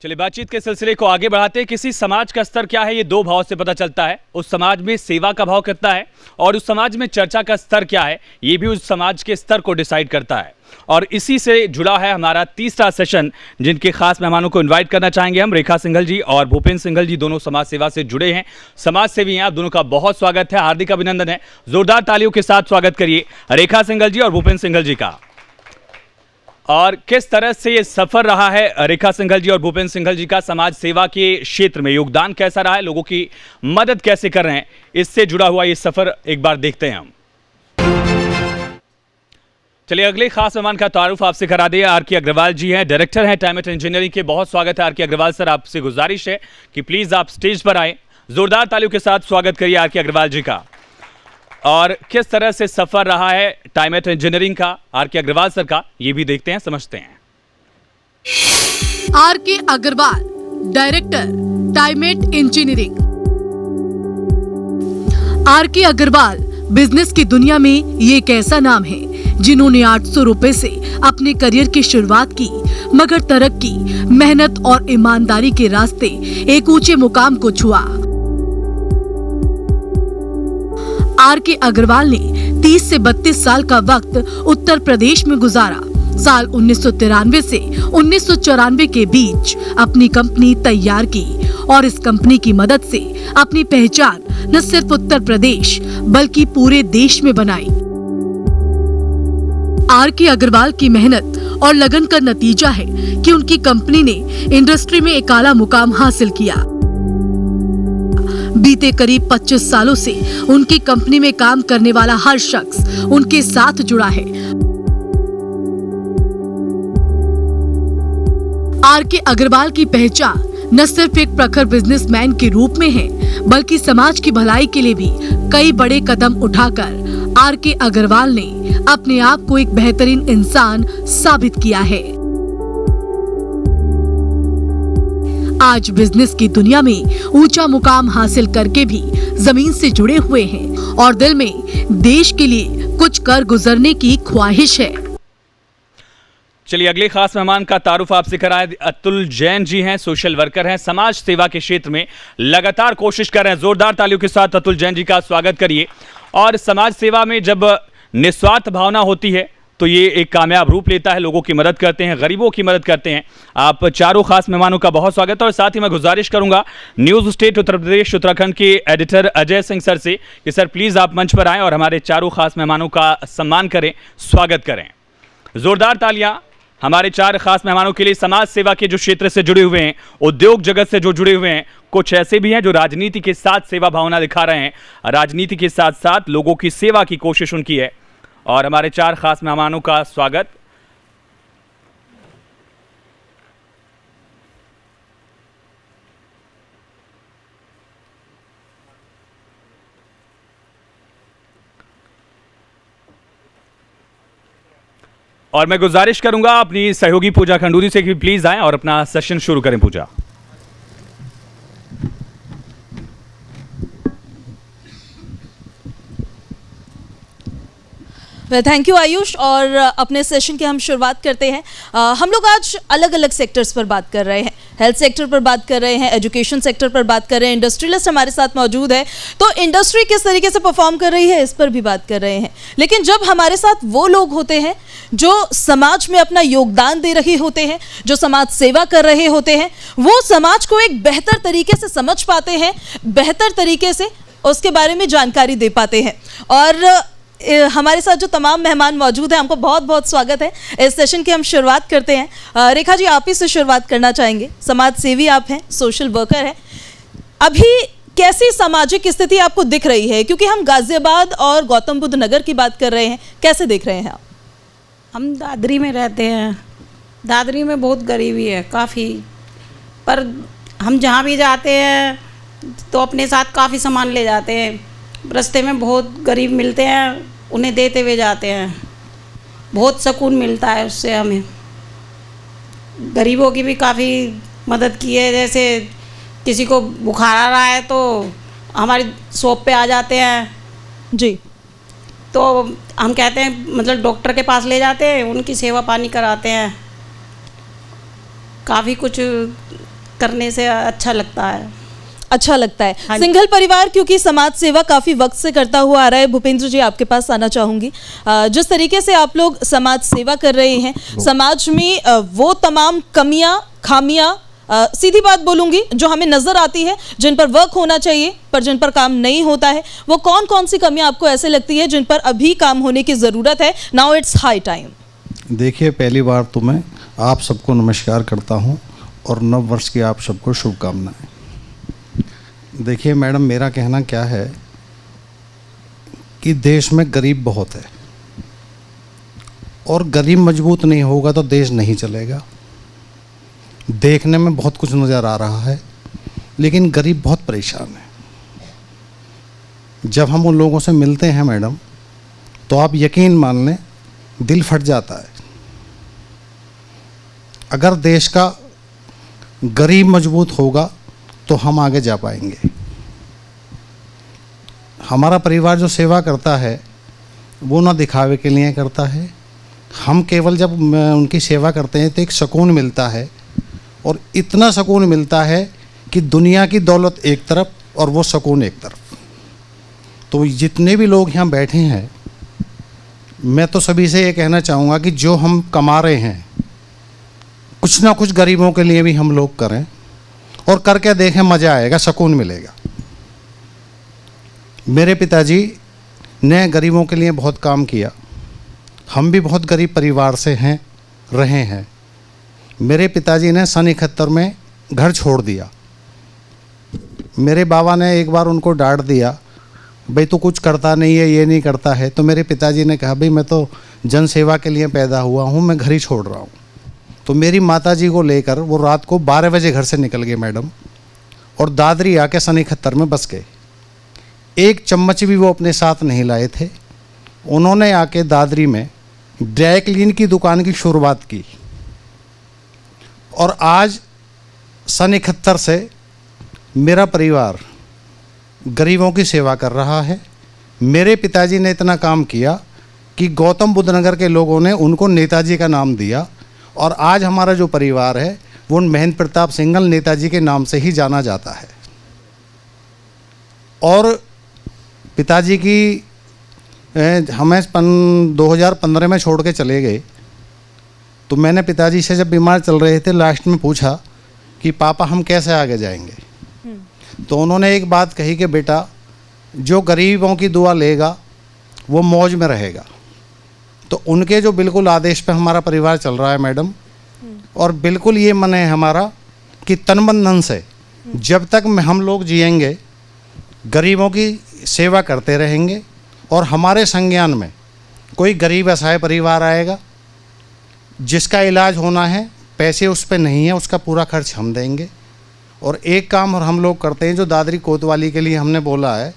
चलिए बातचीत के सिलसिले को आगे बढ़ाते हैं। किसी समाज का स्तर क्या है ये दो भाव से पता चलता है। उस समाज में सेवा का भाव कितना है और उस समाज में चर्चा का स्तर क्या है ये भी उस समाज के स्तर को डिसाइड करता है। और इसी से जुड़ा है हमारा तीसरा सेशन, जिनके खास मेहमानों को इनवाइट करना चाहेंगे हम। रेखा सिंघल जी और भूपेंद्र सिंघल जी दोनों समाज सेवा से जुड़े हैं, समाज सेवी हैं। आप दोनों का बहुत स्वागत है, हार्दिक अभिनंदन है। जोरदार तालियों के साथ स्वागत करिए रेखा सिंघल जी और भूपेंद्र सिंघल जी का। और किस तरह से ये सफर रहा है रेखा सिंघल जी और भूपेंद्र सिंघल जी का, समाज सेवा के क्षेत्र में योगदान कैसा रहा है, लोगों की मदद कैसे कर रहे हैं, इससे जुड़ा हुआ ये सफर एक बार देखते हैं हम। चलिए अगले खास मेहमान का तारुफ आपसे करा दिए। आर.के. अग्रवाल जी हैं, डायरेक्टर हैं टाइमेट इंजीनियरिंग के। बहुत स्वागत है आर.के. अग्रवाल सर, आपसे गुजारिश है कि प्लीज आप स्टेज पर आए। जोरदार तालियों के साथ स्वागत करिए आर.के. अग्रवाल जी का। और किस तरह से सफर रहा है टाइमेट इंजीनियरिंग का, आर.के. अग्रवाल सर का, ये भी देखते हैं, समझते हैं। आर.के. अग्रवाल, डायरेक्टर टाइमेट इंजीनियरिंग। आर.के. अग्रवाल बिजनेस की दुनिया में ये एक ऐसा नाम है जिन्होंने 800 रुपए से अपने करियर की शुरुआत की, मगर तरक्की, मेहनत और ईमानदारी के रास्ते एक ऊंचे मुकाम को छुआ। आर.के. अग्रवाल ने 30 से 32 साल का वक्त उत्तर प्रदेश में गुजारा। साल 1993 से 1994 के बीच अपनी कंपनी तैयार की और इस कंपनी की मदद से अपनी पहचान न सिर्फ उत्तर प्रदेश बल्कि पूरे देश में बनाई। आर.के. अग्रवाल की मेहनत और लगन का नतीजा है कि उनकी कंपनी ने इंडस्ट्री में एक आला मुकाम हासिल किया। बीते करीब 25 सालों से उनकी कंपनी में काम करने वाला हर शख्स उनके साथ जुड़ा है। आर.के. अग्रवाल की पहचान न सिर्फ एक प्रखर बिजनेसमैन के रूप में है, बल्कि समाज की भलाई के लिए भी कई बड़े कदम उठाकर आर.के. अग्रवाल ने अपने आप को एक बेहतरीन इंसान साबित किया है। आज बिजनेस की दुनिया में ऊंचा मुकाम हासिल करके भी जमीन से जुड़े हुए हैं और दिल में देश के लिए कुछ कर गुजरने की ख्वाहिश है। चलिए अगले खास मेहमान का तारुफ आपसे कराएं। अतुल जैन जी हैं, सोशल वर्कर हैं, समाज सेवा के क्षेत्र में लगातार कोशिश कर रहे हैं। जोरदार तालियों के साथ अतुल जैन जी का स्वागत करिए। और समाज सेवा में जब निस्वार्थ भावना होती है तो ये एक कामयाब रूप लेता है, लोगों की मदद करते हैं, गरीबों की मदद करते हैं। आप चारों खास मेहमानों का बहुत स्वागत है। और साथ ही मैं गुजारिश करूंगा न्यूज स्टेट उत्तर प्रदेश उत्तराखंड के एडिटर अजय सिंह सर से कि सर प्लीज आप मंच पर आएं और हमारे चारों खास मेहमानों का सम्मान करें, स्वागत करें। जोरदार तालियां हमारे चार खास मेहमानों के लिए। समाज सेवा के जो क्षेत्र से जुड़े हुए हैं, उद्योग जगत से जो जुड़े हुए हैं, कुछ ऐसे भी हैं जो राजनीति के साथ सेवा भावना दिखा रहे हैं, राजनीति के साथ साथ लोगों की सेवा की कोशिश उनकी है। और हमारे चार खास मेहमानों का स्वागत। और मैं गुजारिश करूंगा अपनी सहयोगी पूजा खंडूरी से कि प्लीज आएं और अपना सेशन शुरू करें। पूजा। Thank you Ayush. और अपने सेशन की हम शुरुआत करते हैं। हम लोग आज अलग अलग सेक्टर्स पर बात कर रहे हैं। हेल्थ सेक्टर पर बात कर रहे हैं, एजुकेशन सेक्टर पर बात कर रहे हैं, इंडस्ट्रियलिस्ट हमारे साथ मौजूद है तो इंडस्ट्री किस तरीके से परफॉर्म कर रही है इस पर भी बात कर रहे हैं। लेकिन जब हमारे साथ वो लोग होते हैं जो समाज में अपना योगदान दे रहे होते हैं, जो समाज सेवा कर रहे होते हैं, वो समाज को एक बेहतर तरीके से समझ पाते हैं, बेहतर तरीके से उसके बारे में जानकारी दे पाते हैं। और हमारे साथ जो तमाम मेहमान मौजूद हैं, हमको बहुत बहुत स्वागत है। इस सेशन की हम शुरुआत करते हैं। रेखा जी, आप ही से शुरुआत करना चाहेंगे। समाज सेवी आप हैं, सोशल वर्कर हैं। अभी कैसी सामाजिक स्थिति आपको दिख रही है, क्योंकि हम गाजियाबाद और गौतम बुद्ध नगर की बात कर रहे हैं, कैसे देख रहे हैं आप? हम दादरी में रहते हैं। दादरी में बहुत गरीबी है काफ़ी, पर हम जहाँ भी जाते हैं तो अपने साथ काफ़ी सामान ले जाते हैं। रास्ते में बहुत गरीब मिलते हैं, उन्हें देते हुए जाते हैं। बहुत सुकून मिलता है उससे हमें। गरीबों की भी काफ़ी मदद की है, जैसे किसी को बुखार आ रहा है तो हमारी शॉप पे आ जाते हैं जी। तो हम कहते हैं मतलब डॉक्टर के पास ले जाते हैं, उनकी सेवा पानी कराते हैं। काफ़ी कुछ करने से अच्छा लगता है। अच्छा लगता है। हाँ जी। सिंगल परिवार क्योंकि समाज सेवा काफी वक्त से करता हुआ आ रहा है। भूपेंद्र जी, आपके पास आना चाहूंगी। जिस तरीके से आप लोग समाज सेवा कर रहे हैं, समाज में वो तमाम कमियां, खामियां, सीधी बात बोलूंगी, जो हमें नजर आती है, जिन पर वर्क होना चाहिए पर जिन पर काम नहीं होता है, वो कौन कौन सी कमियां आपको ऐसे लगती है जिन पर अभी काम होने की जरूरत है? Now it's high time. देखिए, पहली बार तो मैं आप सबको नमस्कार करता हूं और नव वर्ष की आप सबको शुभकामनाएं। देखिए मैडम, मेरा कहना क्या है कि देश में गरीब बहुत है और गरीब मजबूत नहीं होगा तो देश नहीं चलेगा। देखने में बहुत कुछ नज़र आ रहा है लेकिन गरीब बहुत परेशान है। जब हम उन लोगों से मिलते हैं मैडम, तो आप यकीन मान लें, दिल फट जाता है। अगर देश का गरीब मजबूत होगा तो हम आगे जा पाएंगे। हमारा परिवार जो सेवा करता है वो ना दिखावे के लिए करता है। हम केवल जब उनकी सेवा करते हैं तो एक सुकून मिलता है, और इतना सुकून मिलता है कि दुनिया की दौलत एक तरफ और वो सुकून एक तरफ। तो जितने भी लोग यहाँ बैठे हैं, मैं तो सभी से ये कहना चाहूँगा कि जो हम कमा रहे हैं, कुछ ना कुछ गरीबों के लिए भी हम लोग करें और करके देखें, मज़ा आएगा, सुकून मिलेगा। मेरे पिताजी ने गरीबों के लिए बहुत काम किया। हम भी बहुत गरीब परिवार से हैं, रहे हैं। मेरे पिताजी ने सन 71 में घर छोड़ दिया। मेरे बाबा ने एक बार उनको डांट दिया, भाई तू कुछ करता नहीं है, ये नहीं करता है। तो मेरे पिताजी ने कहा, भाई मैं तो जन सेवा के लिए पैदा हुआ हूँ, मैं घर ही छोड़ रहा हूँ। तो मेरी माताजी को लेकर वो रात को 12 बजे घर से निकल गए मैडम, और दादरी आके सन 71 में बस गए। एक चम्मच भी वो अपने साथ नहीं लाए थे। उन्होंने आके दादरी में ड्राई क्लीन की दुकान की शुरुआत की, और आज सन 71 से मेरा परिवार गरीबों की सेवा कर रहा है। मेरे पिताजी ने इतना काम किया कि गौतम बुद्ध नगर के लोगों ने उनको नेताजी का नाम दिया, और आज हमारा जो परिवार है वो महेंद्र प्रताप सिंघल नेताजी के नाम से ही जाना जाता है। और पिताजी की हमें 2015 में छोड़ के चले गए। तो मैंने पिताजी से जब बीमार चल रहे थे, लास्ट में पूछा कि पापा हम कैसे आगे जाएंगे। तो उन्होंने एक बात कही कि बेटा, जो गरीबों की दुआ लेगा वो मौज में रहेगा। तो उनके जो बिल्कुल आदेश पे हमारा परिवार चल रहा है मैडम, और बिल्कुल ये मन है हमारा कि तन मन धन से जब तक हम लोग जिएंगे गरीबों की सेवा करते रहेंगे। और हमारे संज्ञान में कोई गरीब असहाय परिवार आएगा जिसका इलाज होना है, पैसे उस पर नहीं है, उसका पूरा खर्च हम देंगे। और एक काम और हम लोग करते हैं जो दादरी कोतवाली के लिए हमने बोला है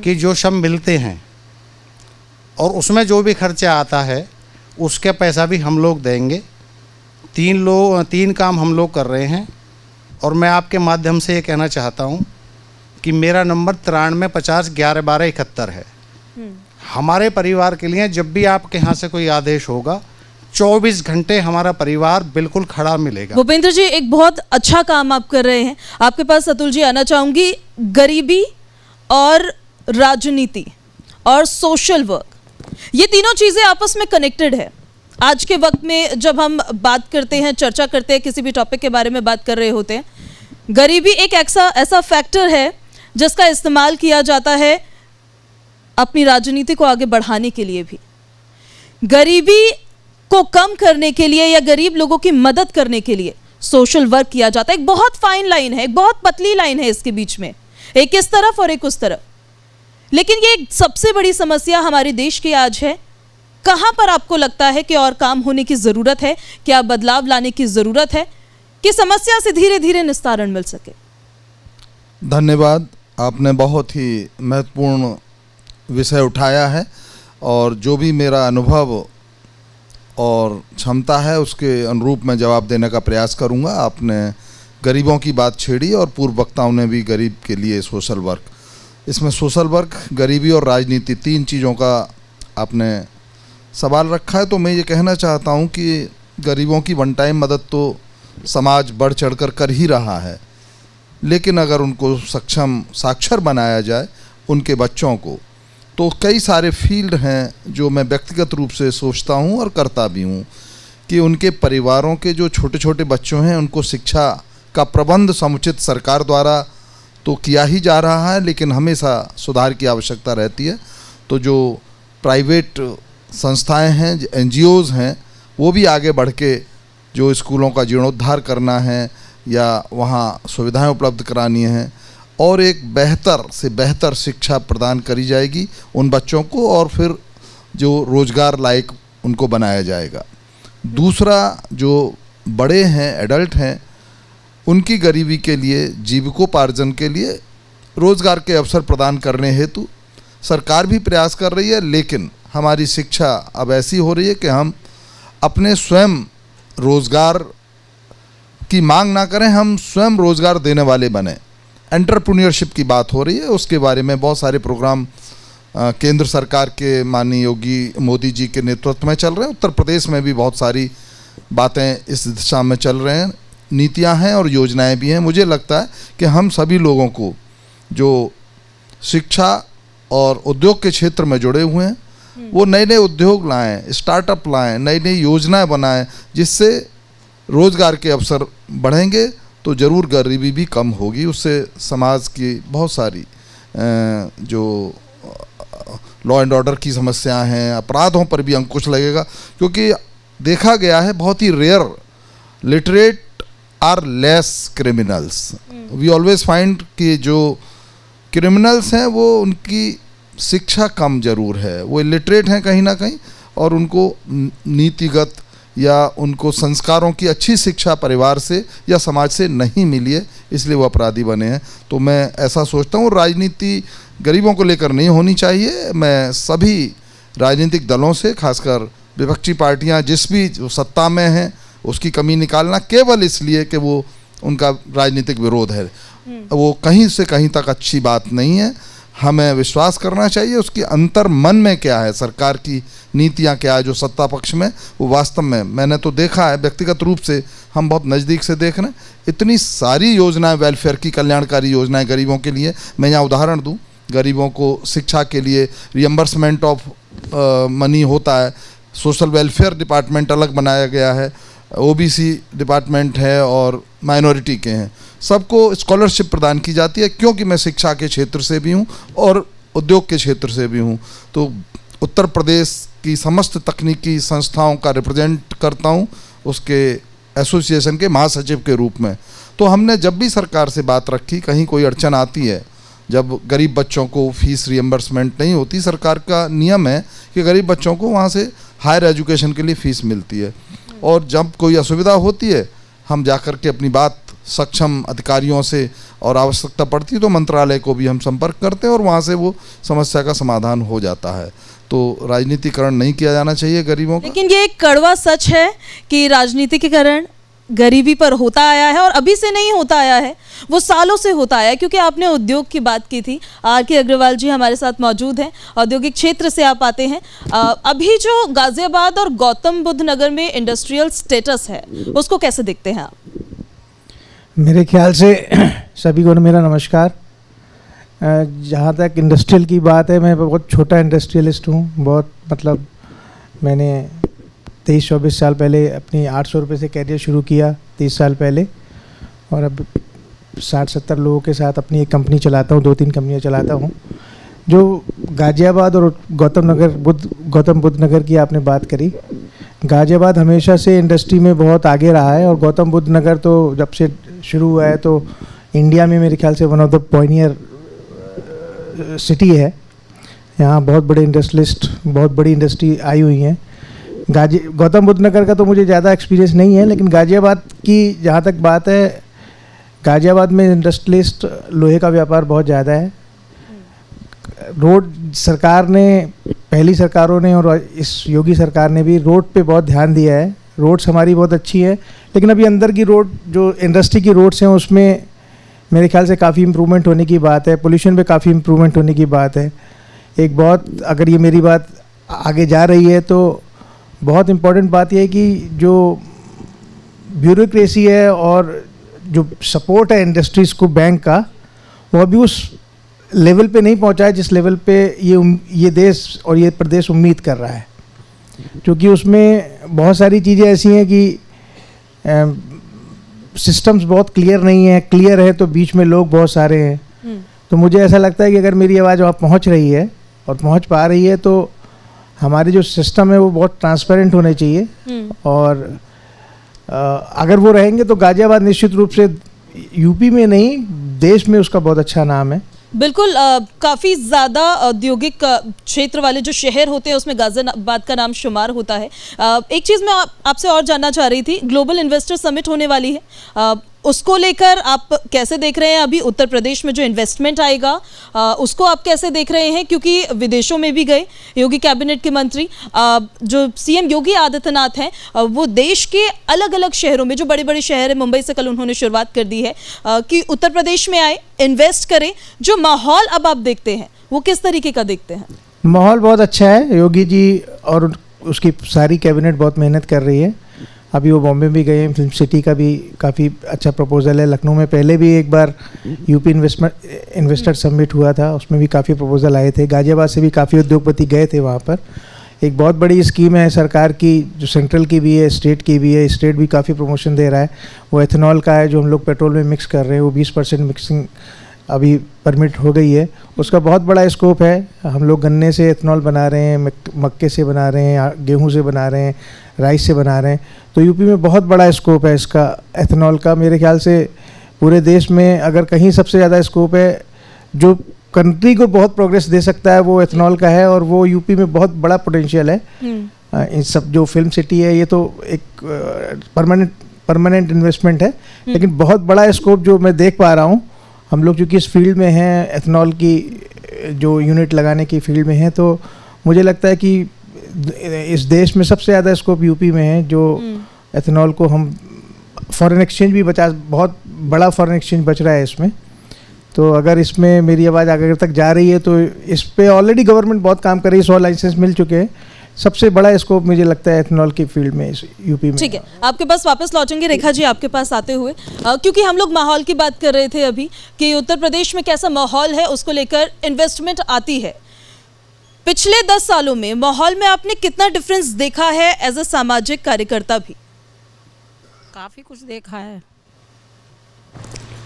कि जो सब मिलते हैं और उसमें जो भी खर्चा आता है उसका पैसा भी हम लोग देंगे। 3 काम हम लोग कर रहे हैं। और मैं आपके माध्यम से ये कहना चाहता हूँ कि मेरा नंबर 93 50 11 12 71 है। हमारे परिवार के लिए जब भी आपके यहाँ से कोई आदेश होगा, 24 घंटे हमारा परिवार बिल्कुल खड़ा मिलेगा। भूपेंद्र जी, एक बहुत अच्छा काम आप कर रहे हैं। आपके पास अतुल जी आना चाहूंगी। गरीबी और राजनीति और सोशल वर्क, ये तीनों चीजें आपस में कनेक्टेड है। आज के वक्त में जब हम बात करते हैं, चर्चा करते हैं, किसी भी टॉपिक के बारे में बात कर रहे होते हैं, गरीबी एक ऐसा फैक्टर है जिसका इस्तेमाल किया जाता है अपनी राजनीति को आगे बढ़ाने के लिए भी। गरीबी को कम करने के लिए या गरीब लोगों की मदद करने के लिए सोशल वर्क किया जाता है। एक बहुत फाइन लाइन है, एक बहुत पतली लाइन है इसके बीच में, एक इस तरफ और एक उस तरफ। लेकिन ये सबसे बड़ी समस्या हमारे देश की आज है। कहां पर आपको लगता है कि और काम होने की जरूरत है, क्या बदलाव लाने की जरूरत है कि समस्या से धीरे धीरे निस्तारण मिल सके? धन्यवाद, आपने बहुत ही महत्वपूर्ण विषय उठाया है, और जो भी मेरा अनुभव और क्षमता है उसके अनुरूप मैं जवाब देने का प्रयास करूंगा। आपने गरीबों की बात छेड़ी और पूर्व वक्ताओं ने भी गरीब के लिए सोशल वर्क, इसमें सोशल वर्क, गरीबी और राजनीति, 3 चीज़ों का आपने सवाल रखा है। तो मैं ये कहना चाहता हूँ कि गरीबों की वन टाइम मदद तो समाज बढ़ चढ़कर कर ही रहा है, लेकिन अगर उनको सक्षम साक्षर बनाया जाए उनके बच्चों को, तो कई सारे फील्ड हैं जो मैं व्यक्तिगत रूप से सोचता हूँ और करता भी हूँ कि उनके परिवारों के जो छोटे छोटे बच्चों हैं उनको शिक्षा का प्रबंध समुचित सरकार द्वारा तो किया ही जा रहा है, लेकिन हमेशा सुधार की आवश्यकता रहती है। तो जो प्राइवेट संस्थाएं हैं, NGOs हैं, वो भी आगे बढ़ के जो स्कूलों का जीर्णोद्धार करना है या वहाँ सुविधाएं उपलब्ध करानी हैं और एक बेहतर से बेहतर शिक्षा प्रदान करी जाएगी उन बच्चों को, और फिर जो रोज़गार लायक उनको बनाया जाएगा। दूसरा, जो बड़े हैं, एडल्ट हैं, उनकी गरीबी के लिए, जीविकोपार्जन के लिए रोज़गार के अवसर प्रदान करने हेतु सरकार भी प्रयास कर रही है, लेकिन हमारी शिक्षा अब ऐसी हो रही है कि हम अपने स्वयं रोज़गार की मांग ना करें, हम स्वयं रोज़गार देने वाले बने। एंटरप्रेन्योरशिप की बात हो रही है, उसके बारे में बहुत सारे प्रोग्राम केंद्र सरकार के माननीय योगी मोदी जी के नेतृत्व में चल रहे हैं। उत्तर प्रदेश में भी बहुत सारी बातें इस दिशा में चल रहे हैं, नीतियां हैं और योजनाएं भी हैं। मुझे लगता है कि हम सभी लोगों को जो शिक्षा और उद्योग के क्षेत्र में जुड़े हुए हैं वो नए नए उद्योग लाएं, स्टार्टअप लाएं, नई नई योजनाएं बनाएं, जिससे रोज़गार के अवसर बढ़ेंगे तो ज़रूर गरीबी भी कम होगी। उससे समाज की बहुत सारी जो लॉ एंड ऑर्डर की समस्याएं हैं, अपराधों पर भी अंकुश लगेगा, क्योंकि देखा गया है बहुत ही rare literate are less criminals. We always find कि जो क्रिमिनल्स हैं वो उनकी शिक्षा कम ज़रूर है, वो इलिटरेट हैं कहीं ना कहीं, और उनको नीतिगत या उनको संस्कारों की अच्छी शिक्षा परिवार से या समाज से नहीं मिली है, इसलिए वो अपराधी बने हैं। तो मैं ऐसा सोचता हूँ, राजनीति गरीबों को लेकर नहीं होनी चाहिए। मैं सभी राजनीतिक दलों से, खासकर विपक्षी पार्टियां जिस भी सत्ता में हैं, उसकी कमी निकालना केवल इसलिए कि वो उनका राजनीतिक विरोध है, वो कहीं से कहीं तक अच्छी बात नहीं है। हमें विश्वास करना चाहिए उसकी अंतर मन में क्या है, सरकार की नीतियां क्या है, जो सत्ता पक्ष में वो वास्तव में, मैंने तो देखा है व्यक्तिगत रूप से, हम बहुत नज़दीक से देख रहे हैं, इतनी सारी योजनाएं, वेलफेयर की कल्याणकारी योजनाएं गरीबों के लिए। मैं यहाँ उदाहरण दूँ, गरीबों को शिक्षा के लिए रियम्बर्समेंट ऑफ मनी होता है, सोशल वेलफेयर डिपार्टमेंट अलग बनाया गया है, OBC डिपार्टमेंट है और माइनॉरिटी के हैं, सबको स्कॉलरशिप प्रदान की जाती है। क्योंकि मैं शिक्षा के क्षेत्र से भी हूँ और उद्योग के क्षेत्र से भी हूँ, तो उत्तर प्रदेश की समस्त तकनीकी संस्थाओं का रिप्रेजेंट करता हूँ उसके एसोसिएशन के महासचिव के रूप में। तो हमने जब भी सरकार से बात रखी, कहीं कोई अड़चन आती है, जब गरीब बच्चों को फीस रियम्बर्समेंट नहीं होती, सरकार का नियम है कि गरीब बच्चों को वहाँ से हायर एजुकेशन के लिए फ़ीस मिलती है, और जब कोई असुविधा होती है हम जाकर के अपनी बात सक्षम अधिकारियों से, और आवश्यकता पड़ती है तो मंत्रालय को भी हम संपर्क करते हैं और वहाँ से वो समस्या का समाधान हो जाता है। तो राजनीतिकरण नहीं किया जाना चाहिए गरीबों का। लेकिन ये एक कड़वा सच है कि राजनीतिकरण गरीबी पर होता आया है, और अभी से नहीं होता आया है, वो सालों से होता आया है। क्योंकि आपने उद्योग की बात की थी, RK अग्रवाल जी हमारे साथ मौजूद हैं, औद्योगिक क्षेत्र से आप आते हैं। अभी जो गाजियाबाद और गौतम बुद्ध नगर में इंडस्ट्रियल स्टेटस है, उसको कैसे देखते हैं आप? मेरे ख्याल से सभी को मेरा नमस्कार। जहाँ तक इंडस्ट्रियल की बात है, मैं बहुत छोटा इंडस्ट्रियलिस्ट हूँ, बहुत मतलब मैंने 23-24 साल पहले अपनी 800 रुपये से कैरियर शुरू किया, 30 साल पहले, और अब 60-70 लोगों के साथ अपनी एक कंपनी चलाता हूँ, 2-3 कंपनियाँ चलाता हूँ। जो गाजियाबाद और गौतम बुद्ध नगर की आपने बात करी, गाजियाबाद हमेशा से इंडस्ट्री में बहुत आगे रहा है, और गौतम बुद्ध नगर तो जब से शुरू हुआ है तो इंडिया में मेरे ख्याल से one of the Pioneer city है। यहाँ बहुत बड़े इंडस्ट्रियलिस्ट, बहुत बड़ी इंडस्ट्री आई हुई हैं। गौतम बुद्ध नगर का तो मुझे ज़्यादा एक्सपीरियंस नहीं है, लेकिन गाजियाबाद की जहाँ तक बात है, गाजियाबाद में इंडस्ट्रियलिस्ट लोहे का व्यापार बहुत ज़्यादा है। रोड सरकार ने, पहली सरकारों ने और इस योगी सरकार ने भी रोड पे बहुत ध्यान दिया है। रोड्स हमारी बहुत अच्छी है, लेकिन अभी अंदर की रोड, जो इंडस्ट्री की रोड्स हैं, उसमें मेरे ख्याल से काफ़ी इम्प्रूवमेंट होने की बात है। पोल्यूशन पे काफ़ी इम्प्रूवमेंट होने की बात है। एक बहुत, अगर ये मेरी बात आगे जा रही है तो बहुत इम्पोर्टेंट बात यह है कि जो ब्यूरोक्रेसी है और जो सपोर्ट है इंडस्ट्रीज़ को बैंक का, वो अभी उस लेवल पे नहीं पहुंचा है जिस लेवल पे ये देश और ये प्रदेश उम्मीद कर रहा है, क्योंकि उसमें बहुत सारी चीज़ें ऐसी हैं कि सिस्टम्स बहुत क्लियर नहीं है, क्लियर है तो बीच में लोग बहुत सारे हैं। तो मुझे ऐसा लगता है कि अगर मेरी आवाज़ वहाँ पहुँच रही है और पहुँच पा रही है तो हमारे जो सिस्टम है वो बहुत ट्रांसपेरेंट होने चाहिए, और अगर वो रहेंगे तो गाजियाबाद निश्चित रूप से यूपी में नहीं देश में उसका बहुत अच्छा नाम है। बिल्कुल, काफ़ी ज़्यादा औद्योगिक क्षेत्र वाले जो शहर होते हैं उसमें गाजियाबाद का नाम शुमार होता है। एक चीज़ मैं आपसे और जानना चाह रही थी, ग्लोबल इन्वेस्टर समिट होने वाली है, उसको लेकर आप कैसे देख रहे हैं? अभी उत्तर प्रदेश में जो इन्वेस्टमेंट आएगा उसको आप कैसे देख रहे हैं? क्योंकि विदेशों में भी गए योगी कैबिनेट के मंत्री, जो सीएम योगी आदित्यनाथ हैं, वो देश के अलग अलग शहरों में, जो बड़े बड़े शहर है, मुंबई से कल उन्होंने शुरुआत कर दी है कि उत्तर प्रदेश में आए, इन्वेस्ट करें। जो माहौल अब आप देखते हैं वो किस तरीके का देखते हैं? माहौल बहुत अच्छा है, योगी जी और उसकी सारी कैबिनेट बहुत मेहनत कर रही है। अभी वो बॉम्बे भी गए हैं, फिल्म सिटी का भी काफ़ी अच्छा प्रपोजल है। लखनऊ में पहले भी एक बार यूपी इन्वेस्टर समिट हुआ था, उसमें भी काफ़ी प्रपोजल आए थे। गाजियाबाद से भी काफ़ी उद्योगपति गए थे वहाँ पर। एक बहुत बड़ी स्कीम है सरकार की, जो सेंट्रल की भी है, स्टेट की भी है। स्टेट भी काफ़ी प्रमोशन दे रहा है। वो एथेनॉल का है जो हम लोग पेट्रोल में मिक्स कर रहे हैं, वो 20% मिक्सिंग अभी परमिट हो गई है। उसका बहुत बड़ा स्कोप है। हम लोग गन्ने से एथेनॉल बना रहे हैं, मक्के से बना रहे हैं, गेहूं से बना रहे हैं, राइस से बना रहे हैं। तो यूपी में बहुत बड़ा स्कोप है इसका, एथेनॉल का। मेरे ख्याल से पूरे देश में अगर कहीं सबसे ज़्यादा स्कोप है, जो कंट्री को बहुत प्रोग्रेस दे सकता है, वो एथेनॉल का है, और वो यूपी में बहुत बड़ा पोटेंशियल है। इन सब जो फिल्म सिटी है, ये तो एक परमानेंट इन्वेस्टमेंट है, लेकिन बहुत बड़ा स्कोप जो मैं देख पा रहा हूँ। हम लोग चूँकि इस फील्ड में हैं, एथेनॉल की जो यूनिट लगाने की फील्ड में हैं, तो मुझे लगता है कि इस देश में सबसे ज़्यादा स्कोप यूपी में है। जो एथेनॉल को हम फॉरेन एक्सचेंज भी बहुत बड़ा फॉरेन एक्सचेंज बच रहा है इसमें। तो अगर इसमें मेरी आवाज़ आगे तक जा रही है तो इस पे ऑलरेडी गवर्नमेंट बहुत काम कर रही है, 100 लाइसेंस मिल चुके हैं। सबसे बड़ा स्कोप मुझे लगता है एथेनॉल की फील्ड में यूपी में। ठीक है, आपके पास वापस लौटेंगे रेखा जी, आपके पास आते हुए, क्योंकि हम लोग माहौल की बात कर रहे थे अभी कि उत्तर प्रदेश में कैसा माहौल है, उसको लेकर इन्वेस्टमेंट आती है। पिछले 10 सालों में माहौल में आपने कितना डिफरेंस देखा है एज अ सामाजिक कार्यकर्ता भी? काफ़ी कुछ देखा है।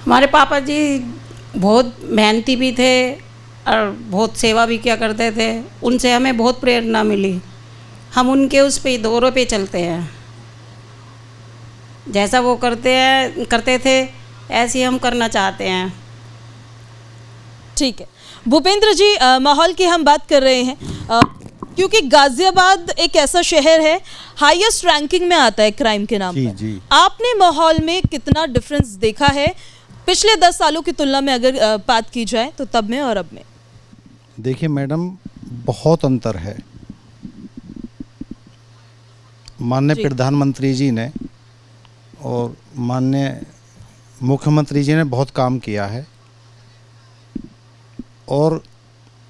हमारे पापा जी बहुत मेहनती भी थे और बहुत सेवा भी किया करते थे। उनसे हमें बहुत प्रेरणा मिली। हम उनके उस पे दौरों पे चलते हैं। जैसा वो करते थे ऐसे ही हम करना चाहते हैं। ठीक है भूपेंद्र जी, माहौल की हम बात कर रहे हैं, क्योंकि गाजियाबाद एक ऐसा शहर है हाईएस्ट रैंकिंग में आता है क्राइम के नाम पर। जी। आपने माहौल में कितना डिफरेंस देखा है पिछले 10 सालों की तुलना में, अगर बात की जाए तो तब में और अब में? देखिए मैडम, बहुत अंतर है। माननीय प्रधानमंत्री जी ने और माननीय मुख्यमंत्री जी ने बहुत काम किया है और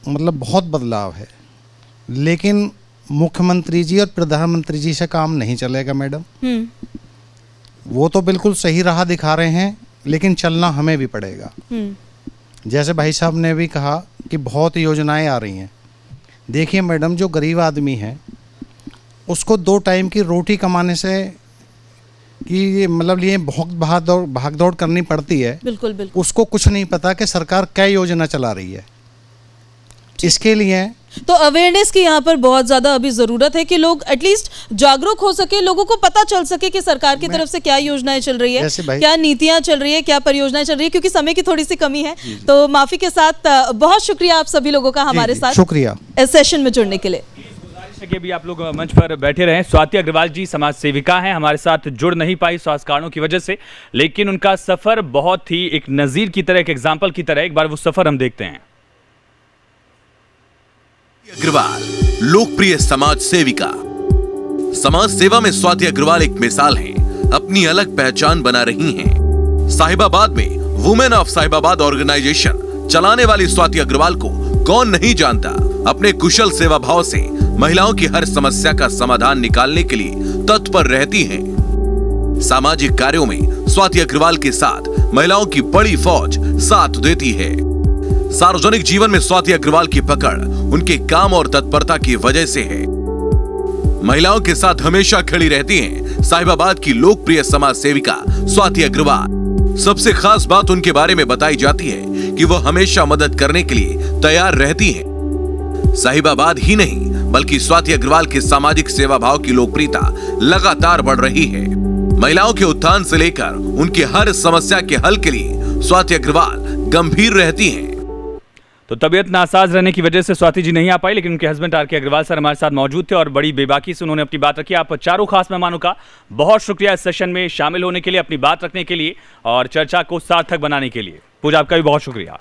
मतलब बहुत बदलाव है, लेकिन मुख्यमंत्री जी और प्रधानमंत्री जी से काम नहीं चलेगा मैडम। वो तो बिल्कुल सही राह दिखा रहे हैं, लेकिन चलना हमें भी पड़ेगा। जैसे भाई साहब ने भी कहा कि बहुत योजनाएं आ रही हैं। देखिए मैडम, जो गरीब आदमी है उसको 2 टाइम की रोटी कमाने से कि मतलब लिए बहुत भागदौड़ करनी पड़ती है। बिल्कुल बिल्कुल। उसको कुछ नहीं पता कि सरकार क्या योजना चला रही है। इसके लिए तो अवेयरनेस की यहाँ पर बहुत ज़्यादा अभी ज़रूरत है कि लोग एटलीस्ट जागरूक हो सके, लोगों को पता चल सके कि सरकार की तरफ से क्या योजनाएं चल रही है, क्या नीतियां चल रही है, क्या परियोजनाएं चल रही है। क्योंकि समय की थोड़ी सी कमी है, तो माफ़ी के साथ बहुत शुक्रिया आप सभी लोगों का हमारे साथ शुक्रिया इस सेशन में जुड़ने के लिए। कि भी आप लोग मंच पर बैठे रहे। स्वाति अग्रवाल जी समाज सेविका हैं, हमारे साथ जुड़ नहीं पाई स्वास्थ्य कारणों की वजह से, लेकिन उनका सफर बहुत ही एक नज़ीर की तरह, एक एग्जाम्पल की तरह। एक बार वो सफर हम देखते हैं। अग्रवाल लोकप्रिय समाज सेविका। समाज सेवा में स्वाति अग्रवाल एक मिसाल हैं। अपनी अलग पहचान बना रही हैं। साहिबाबाद में वुमेन ऑफ साहिबाबाद ऑर्गेनाइजेशन चलाने वाली स्वाति अग्रवाल को कौन नहीं जानता। अपने कुशल सेवा भाव से महिलाओं की हर समस्या का समाधान निकालने के लिए तत्पर रहती हैं। सामाजिक कार्यों में स्वाति अग्रवाल के साथ महिलाओं की बड़ी फौज साथ देती है। सार्वजनिक जीवन में स्वाति अग्रवाल की पकड़ उनके काम और तत्परता की वजह से है। महिलाओं के साथ हमेशा खड़ी रहती हैं साहिबाबाद की लोकप्रिय समाज सेविका स्वाति अग्रवाल। सबसे खास बात उनके बारे में बताई जाती है कि वह हमेशा मदद करने के लिए तैयार रहती हैं। साहिबाबाद ही नहीं बल्कि स्वाति अग्रवाल के सामाजिक सेवा भाव की लोकप्रियता लगातार बढ़ रही है। महिलाओं के उत्थान से लेकर उनकी हर समस्या के हल के लिए स्वाति अग्रवाल गंभीर रहती हैं। तो तबीयत नासाज रहने की वजह से स्वाति जी नहीं आ पाई, लेकिन उनके हस्बैंड आर के अग्रवाल सर हमारे साथ मौजूद थे और बड़ी बेबाकी से उन्होंने अपनी बात रखी। आप चारों खास मेहमानों का बहुत शुक्रिया इस सेशन में शामिल होने के लिए, अपनी बात रखने के लिए और चर्चा को सार्थक बनाने के लिए। पूजा, आपका भी बहुत शुक्रिया।